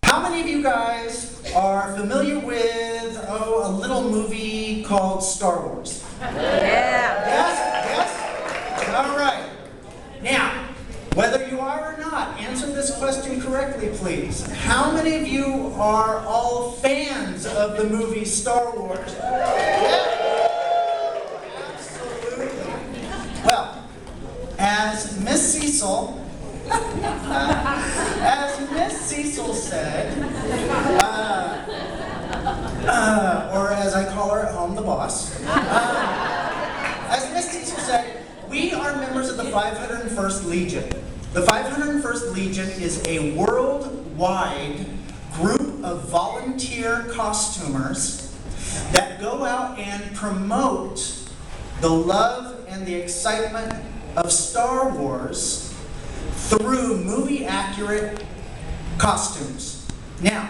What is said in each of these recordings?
How many of you guys are familiar with, a little movie called Star Wars? Yeah. Yes? All right. Now, whether you are or not, answer this question correctly, please. How many of you are all fans of the movie Star Wars? Yeah. Absolutely. Well, as Miss Cecil said, or as I call her at home, the boss. As Miss Cecil said, we are members of the 501st Legion. The 501st Legion is a worldwide group of volunteer costumers that go out and promote the love and the excitement of Star Wars through movie-accurate costumes. Now,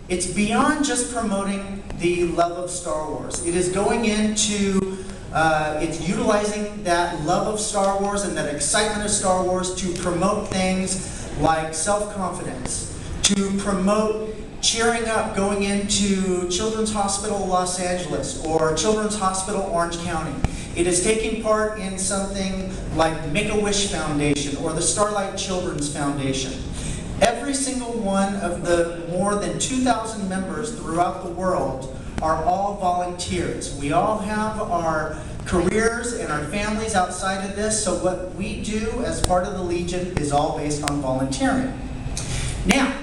it's beyond just promoting the love of Star Wars. It is going into, it's utilizing that love of Star Wars and that excitement of Star Wars to promote things like self-confidence, to promote cheering up going into Children's Hospital Los Angeles or Children's Hospital Orange County. It is taking part in something like Make-A-Wish Foundation or the Starlight Children's Foundation. Every single one of the more than 2,000 members throughout the world are all volunteers. We all have our careers and our families outside of this, so what we do as part of the Legion is all based on volunteering. Now,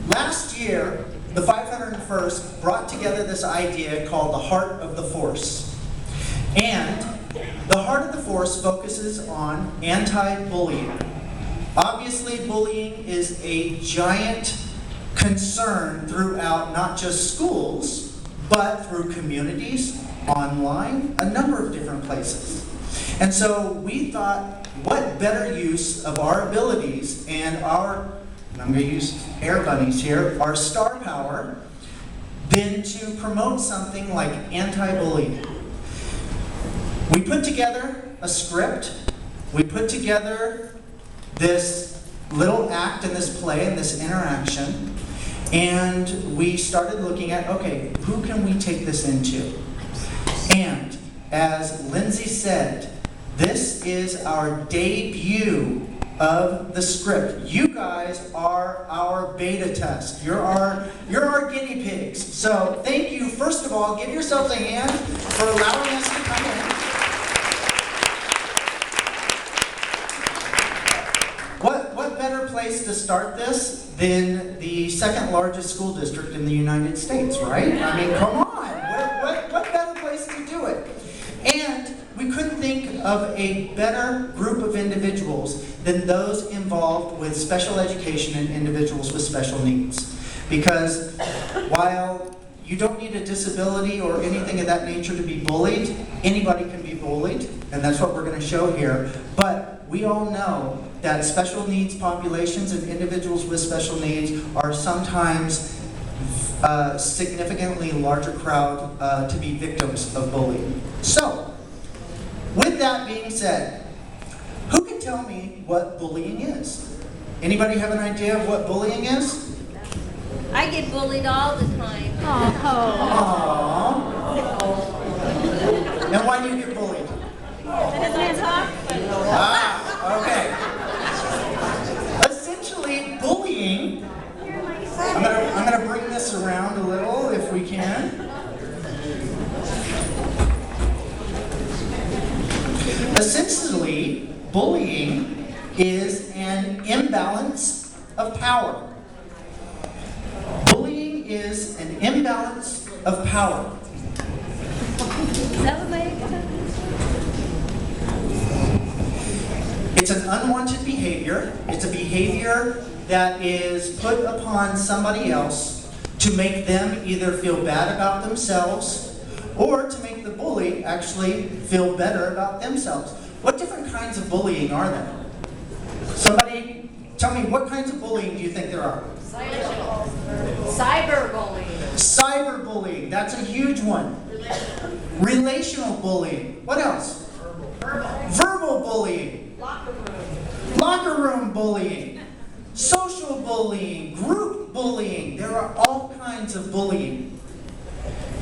last year, the 501st brought together this idea called the Heart of the Force. And the Heart of the Force focuses on anti-bullying. Obviously, bullying is a giant concern throughout not just schools, but through communities, online, a number of different places. And so we thought, what better use of our abilities and our, and I'm going to use air bunnies here, our star power, than to promote something like anti-bullying. We put together a script, we put together this little act and this play and this interaction, and we started looking at, okay, who can we take this into? And as Lindsay said, this is our debut of the script. You guys are our beta test. You're our guinea pigs. So thank you. First of all, give yourselves a hand for allowing us to come in. What better place to start this than the second largest school district in the United States, right? I mean, come on. What better place to do it? And we couldn't think of a better group of individuals than those involved with special education and individuals with special needs. Because while you don't need a disability or anything of that nature to be bullied, anybody can be bullied, and that's what we're going to show here. But we all know that special needs populations and individuals with special needs are sometimes a significantly larger crowd to be victims of bullying. So, with that being said, who can tell me what bullying is? Anybody have an idea of what bullying is? I get bullied all the time. Aww. And why do you get bullied? Because I talk. Ah, okay. Essentially, bullying, I'm gonna bring this around a little if we can. Essentially, bullying is an imbalance of power. Bullying is an imbalance of power. Is that what my It's an unwanted behavior. It's a behavior that is put upon somebody else to make them either feel bad about themselves or to make the bully actually feel better about themselves. What different kinds of bullying are there? Somebody tell me, what kinds of bullying do you think there are? Cyberbullying. Cyberbullying, that's a huge one. Relational bullying. What else? Verbal bullying. Locker room bullying. Social bullying. Group bullying. kinds of bullying.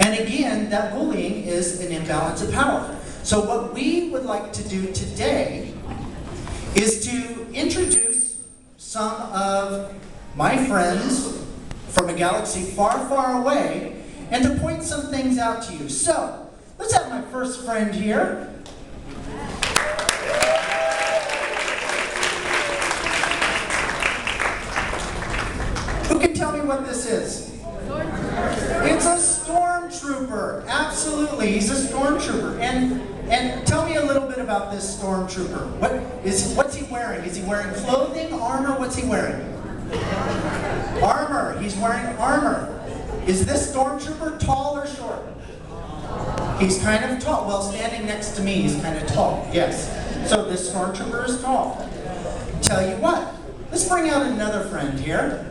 And again, that bullying is an imbalance of power. So what we would like to do today is to introduce some of my friends from a galaxy far, far away and to point some things out to you. So, let's have my first friend here. Who can tell me what this is? It's a stormtrooper. Absolutely, he's a stormtrooper. And tell me a little bit about this stormtrooper. What's he wearing? Is he wearing clothing, armor? What's he wearing? Armor. He's wearing armor. Is this stormtrooper tall or short? He's kind of tall. Well, standing next to me, he's kind of tall. Yes. So this stormtrooper is tall. Tell you what. Let's bring out another friend here.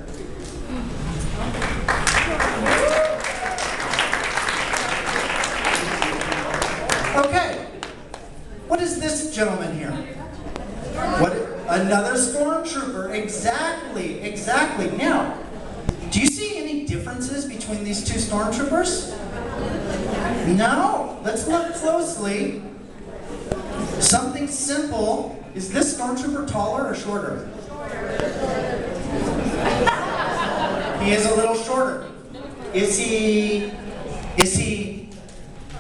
Okay, what is this gentleman here? What? Another stormtrooper. Exactly, exactly. Now, do you see any differences between these two stormtroopers? No. Let's look closely. Something simple. Is this stormtrooper taller or shorter? He is a little shorter. Is he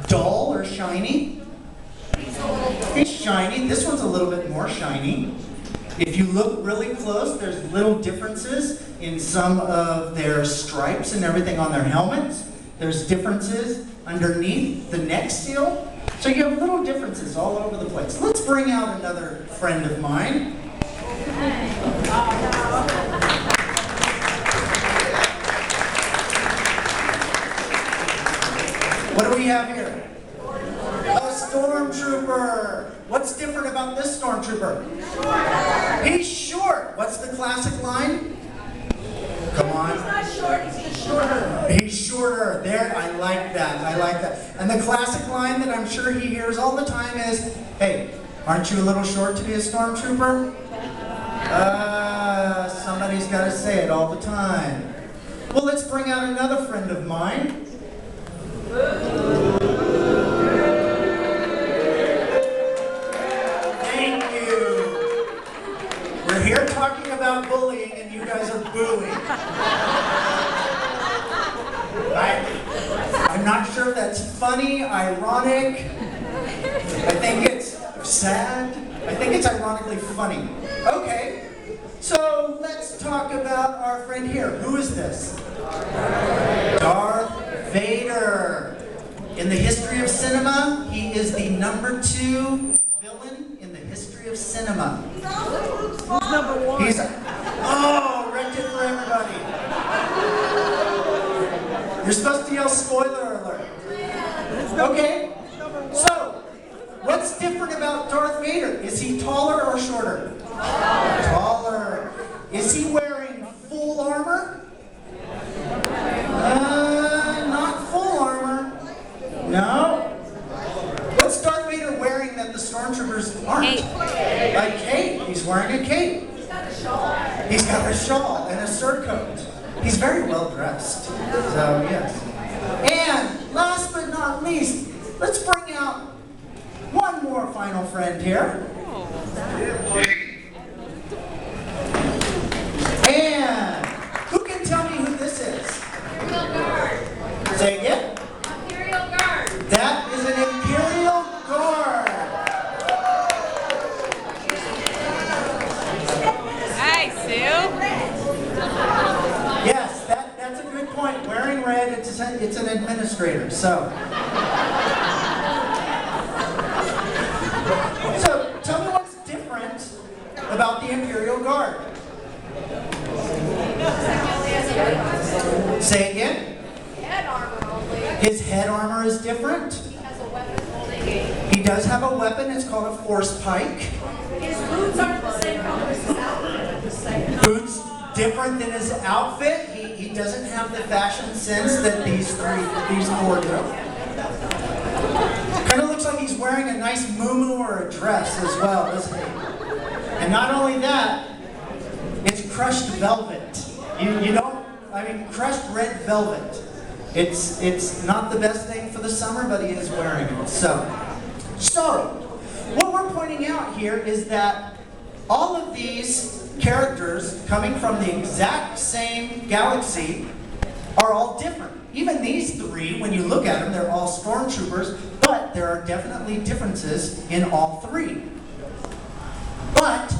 dull or shiny? He's shiny. This one's a little bit more shiny. If you look really close, there's little differences in some of their stripes and everything on their helmets. There's differences underneath the neck seal. So you have little differences all over the place. Let's bring out another friend of mine. What do we have here? A stormtrooper. What's different about this stormtrooper? He's short. What's the classic line? Come on. He's not short, he's just shorter. He's shorter. There, I like that. I like that. And the classic line that I'm sure he hears all the time is, hey, aren't you a little short to be a stormtrooper? Somebody's got to say it all the time. Well, let's bring out another friend of mine. Thank you. We're here talking about bullying and you guys are booing. I'm not sure if that's funny, ironic. I think it's sad. I think it's ironically funny. Okay, so let's talk about our friend here. Who is this? Darth Vader. In the history of cinema, he is the #2 villain in the history of cinema. He's number one. Wrecked it for everybody. You're supposed to yell spoiler alert. Okay, so what's different about Darth Vader? Is he taller or shorter? Taller. Is he wearing full armor? Not full armor. No. What's Darth Vader wearing that the stormtroopers aren't? A cape. He's wearing a cape. He's got a shawl. He's got a shawl and a surcoat. He's very well dressed. So, yes. And last but not least, let's bring out one more final friend here. And who can tell me who this is? Imperial Guard. Say again? Imperial Guard. That is an Imperial Guard. Hi, Sue. Yes, that's a good point. Wearing red, it's an administrator. So tell me what's different about the Imperial Guard. Say again? Head armor only. His head armor is different. He has a weapon holding it. He does have a weapon. It's called a force pike. His boots aren't the same color as his outfit. The same. Boots different than his outfit. He doesn't have the fashion sense that these four do. Kind of looks like he's wearing a nice muumuu or a dress as well, doesn't he? And not only that, it's crushed velvet. You don't crushed red velvet. It's not the best thing for the summer, but he is wearing it. So what we're pointing out here is that all of these characters coming from the exact same galaxy are all different. Even these three, when you look at them, they're all stormtroopers, but there are definitely differences in all three. But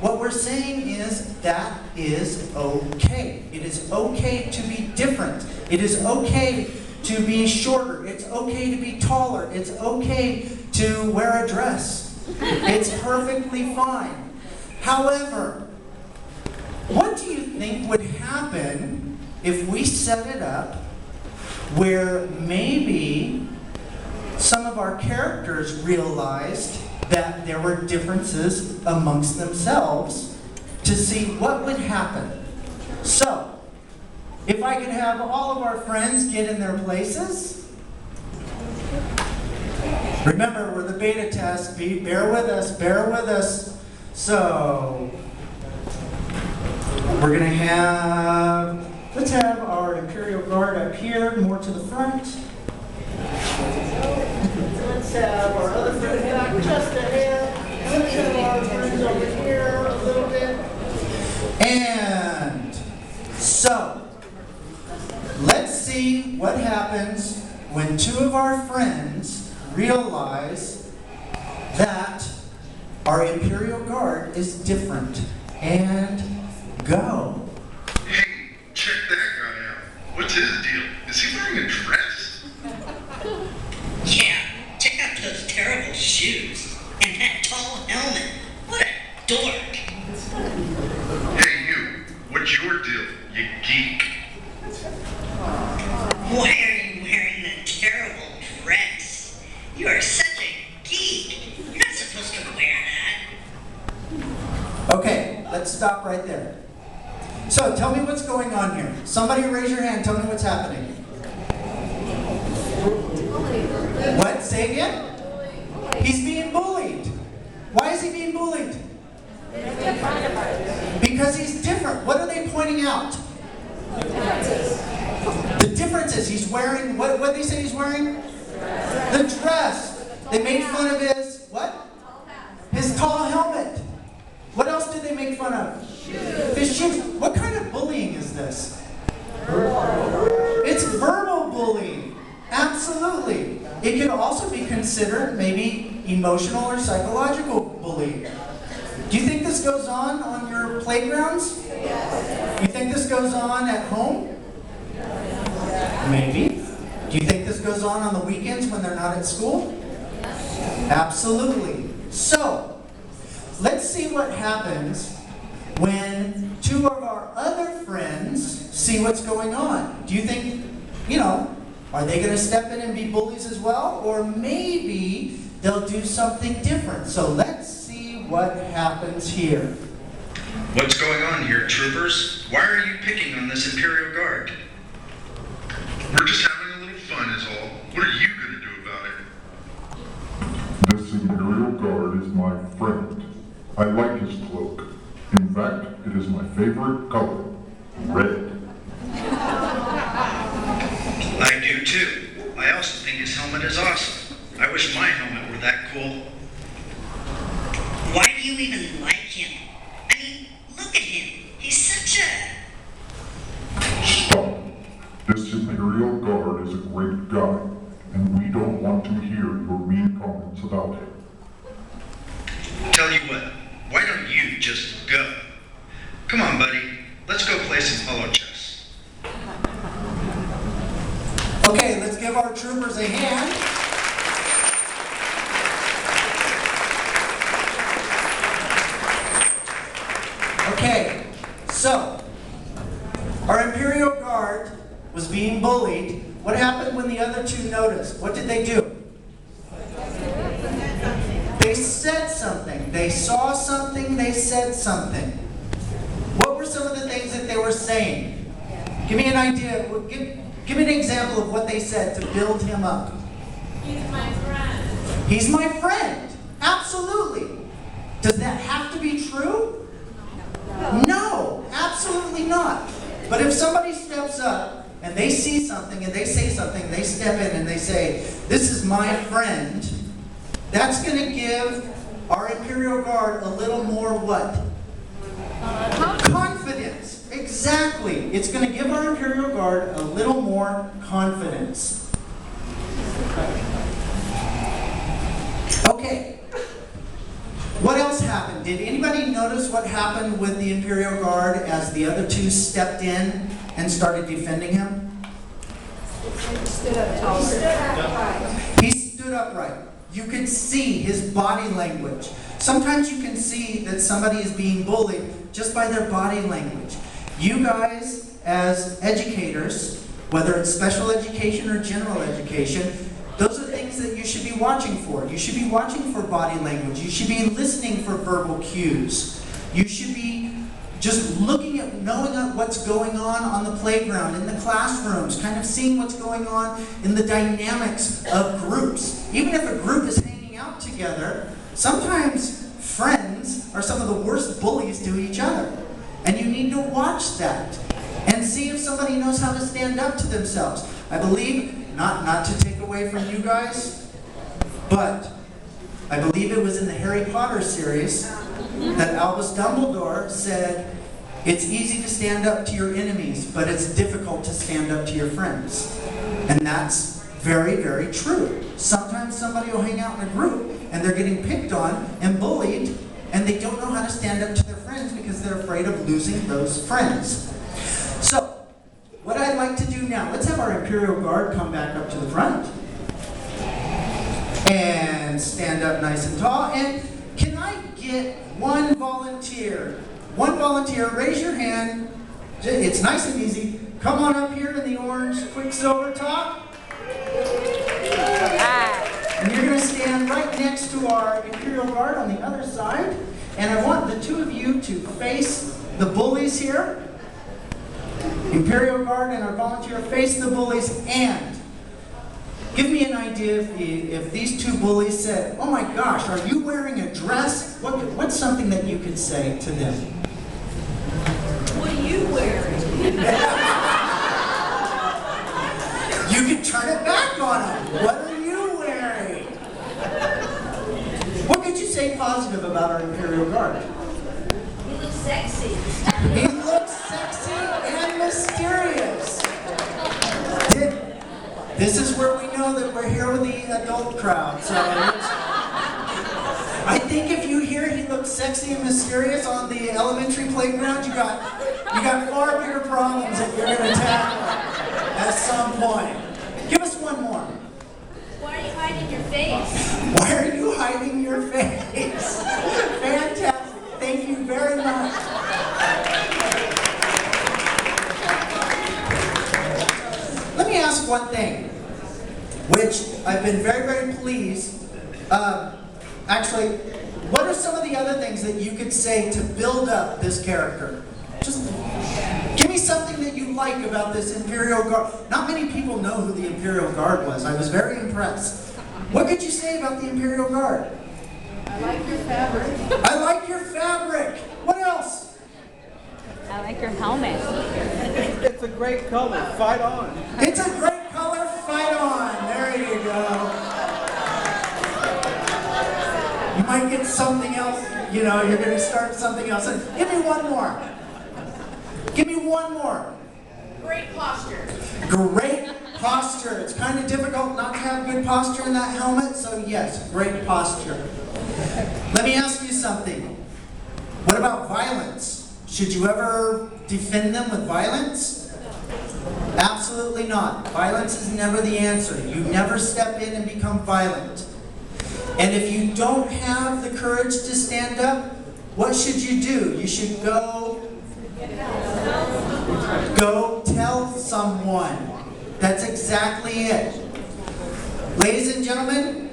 what we're saying is that is okay. It is okay to be different. It is okay to be shorter. It's okay to be taller. It's okay to wear a dress. It's perfectly fine. However, what do you think would happen if we set it up where maybe some of our characters realized that there were differences amongst themselves to see what would happen? So, if I could have all of our friends get in their places. Remember, we're the beta test. Bear with us, bear with us. So, we're going to have, let's have our Imperial Guard up here, more to the front. Let's have our other friends back just a hair. Let's have our friends over here a little bit. And so, let's see what happens when two of our friends realize that our Imperial Guard is different. And go. Hey, check that guy out. What's his deal? Is he wearing a dress? Yeah, check out those terrible shoes and that tall helmet. What a dork. Hey, you. What's your deal, you geek? Why are you wearing that terrible dress? You are such a geek. You're not supposed to wear that. Okay, let's stop right there. So, tell me what's going on here. Somebody raise your hand, tell me what's happening. What? Say again? He's being bullied. Why is he being bullied? Because he's different. What are they pointing out? The differences. He's wearing, what did they say he's wearing? The dress. They made fun of his, what? His tall helmet. What else did they make fun of? His shoes. What kind of bullying is this? It's verbal bullying. Absolutely. It could also be considered maybe emotional or psychological bullying. Do you think this goes on your playgrounds? You think this goes on at home? Maybe. Do you think this goes on the weekends when they're not at school? Absolutely. So, let's see what happens when two of our other friends see what's going on. Do you think, are they going to step in and be bullies as well? Or maybe they'll do something different. So let's see what happens here. What's going on here, troopers? Why are you picking on this Imperial Guard? We're just having a little fun is all. What are you going to do about it? This Imperial Guard is my friend. I like his cloak. In fact, it is my favorite color, red. I do too. I also think his helmet is awesome. I wish my helmet were that cool. Why do you even like him? I mean, look at him. He's such a... Stop. This Imperial Guard is a great guy, and we don't want to hear your mean comments about him. Tell you what, why don't you just go? Come on, buddy. Let's go play some hollow chess. Okay, let's give our troopers a hand. Okay, so our Imperial Guard was being bullied. What happened when the other two noticed? What did they do? They said something. They saw something. They said something. What were some of the things that they were saying? Give me an idea. Give me an example of what they said to build him up. He's my friend. He's my friend. Absolutely. Does that have to be true? No, absolutely not. But if somebody steps up and they see something and they say something, they step in and they say, "This is my friend," that's going to give our Imperial Guard a little more what? Confidence. Exactly. It's going to give our Imperial Guard a little more confidence. Okay. What else happened? Did anybody notice what happened with the Imperial Guard as the other two stepped in and started defending him? He stood up taller. He stood upright. You could see his body language. Sometimes you can see that somebody is being bullied just by their body language. You guys, as educators, whether it's special education or general education, those are things that you should be watching for. You should be watching for body language. You should be listening for verbal cues. You should be just looking at, knowing what's going on the playground, in the classrooms, kind of seeing what's going on in the dynamics of groups. Even if a group is hanging out together, sometimes friends are some of the worst bullies to each other. And you need to watch that and see if somebody knows how to stand up to themselves. I believe, not to take away from you guys, but I believe it was in the Harry Potter series that Albus Dumbledore said, "It's easy to stand up to your enemies, but it's difficult to stand up to your friends." And that's very, very true. Sometimes somebody will hang out in a group and they're getting picked on and bullied, and they don't know how to stand up to their friends because they're afraid of losing those friends. So, what I'd like to do now, let's have our Imperial Guard come back up to the front. And stand up nice and tall. And can I get one volunteer? One volunteer, raise your hand. It's nice and easy. Come on up here in the orange Quicksilver top. And you're going to stand right next to our Imperial Guard on the other side. And I want the two of you to face the bullies here. Imperial Guard and our volunteer face the bullies, and give me an idea if these two bullies said, "Oh my gosh, are you wearing a dress?" What's something that you could say to them? What are you wearing? You could turn it back on them. What are you wearing? What could you say positive about our Imperial Guard? He looks sexy. He looks sexy and mysterious. This is where we know that we're here with the adult crowd. So I think if you hear he looks sexy and mysterious on the elementary playground, you got far bigger problems that you're going to tackle at some point. Give us one more. Why are you hiding your face? Why are you hiding your face? Fantastic. Thank you very much. Let me ask one thing, which I've been very, very pleased. Actually, what are some of the other things that you could say to build up this character? Just give me something that you like about this Imperial Guard. Not many people know who the Imperial Guard was. I was very impressed. What could you say about the Imperial Guard? I like your fabric. I like your fabric. What else? I like your helmet. It's a great color. Fight on. It's a great color. Fight on. There you go. You might get something else. You know, you're going to start something else. Give me one more. Give me one more. Great posture. Great posture. It's kind of difficult not to have good posture in that helmet, so yes, great posture. Let me ask you something. What about violence? Should you ever defend them with violence? Absolutely not. Violence is never the answer. You never step in and become violent. And if you don't have the courage to stand up, what should you do? You should go tell someone. That's exactly it. Ladies and gentlemen,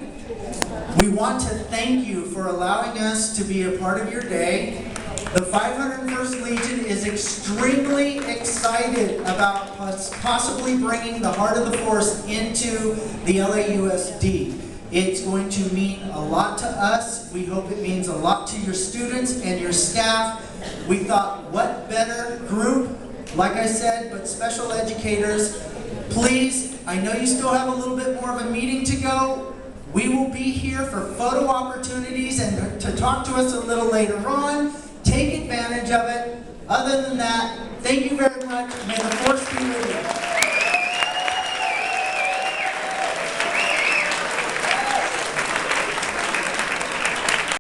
we want to thank you for allowing us to be a part of your day. The 501st Legion is extremely excited about possibly bringing the Heart of the Force into the LAUSD. It's going to mean a lot to us. We hope it means a lot to your students and your staff. We thought, what better group Like I said, but special educators, please, I know you still have a little bit more of a meeting to go. We will be here for photo opportunities and to talk to us a little later on. Take advantage of it. Other than that, thank you very much. May the force be with you.